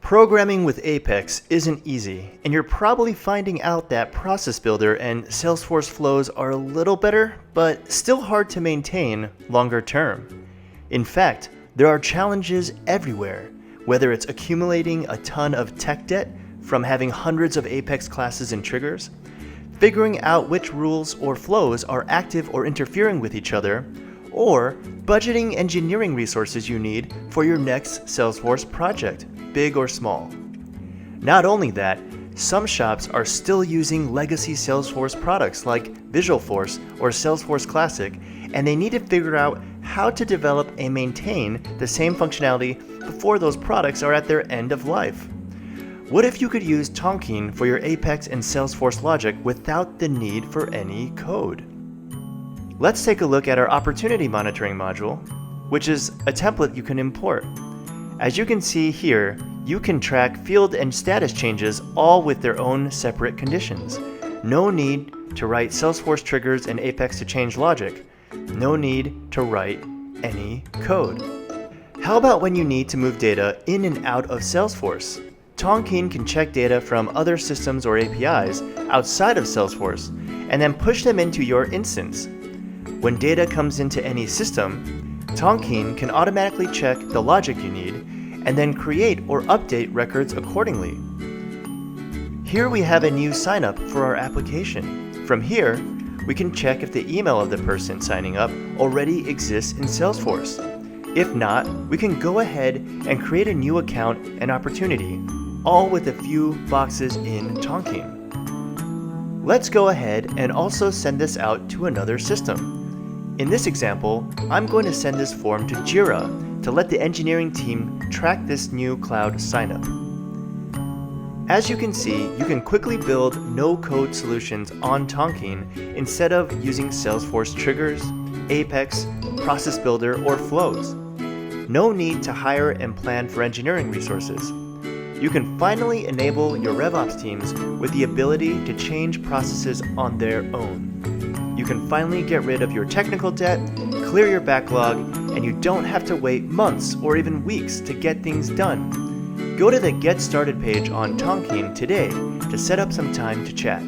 Programming with Apex isn't easy, and you're probably finding out that Process Builder and Salesforce flows are a little better, but still hard to maintain longer term. In fact, there are challenges everywhere, whether it's accumulating a ton of tech debt from having hundreds of Apex classes and triggers, figuring out which rules or flows are active or interfering with each other, or budgeting engineering resources you need for your next Salesforce project, big or small. Not only that, some shops are still using legacy Salesforce products like Visualforce or Salesforce Classic, and they need to figure out how to develop and maintain the same functionality before those products are at their end of life. What if you could use Tonkean for your Apex and Salesforce logic without the need for any code? Let's take a look at our Opportunity Monitoring module, which is a template you can import. As you can see here, you can track field and status changes all with their own separate conditions. No need to write Salesforce triggers and Apex to change logic. No need to write any code. How about when you need to move data in and out of Salesforce? Tonkean can check data from other systems or APIs outside of Salesforce and then push them into your instance. When data comes into any system, Tonkean can automatically check the logic you need and then create or update records accordingly. Here we have a new sign-up for our application. From here, we can check if the email of the person signing up already exists in Salesforce. If not, we can go ahead and create a new account and opportunity, all with a few boxes in Tonkean. Let's go ahead and also send this out to another system. In this example, I'm going to send this form to Jira to let the engineering team track this new cloud signup. As you can see, you can quickly build no-code solutions on Tonkean instead of using Salesforce triggers, Apex, Process Builder, or flows. No need to hire and plan for engineering resources. You can finally enable your RevOps teams with the ability to change processes on their own. You can finally get rid of your technical debt, clear your backlog, and you don't have to wait months or even weeks to get things done. Go to the Get Started page on Tonkean today to set up some time to chat.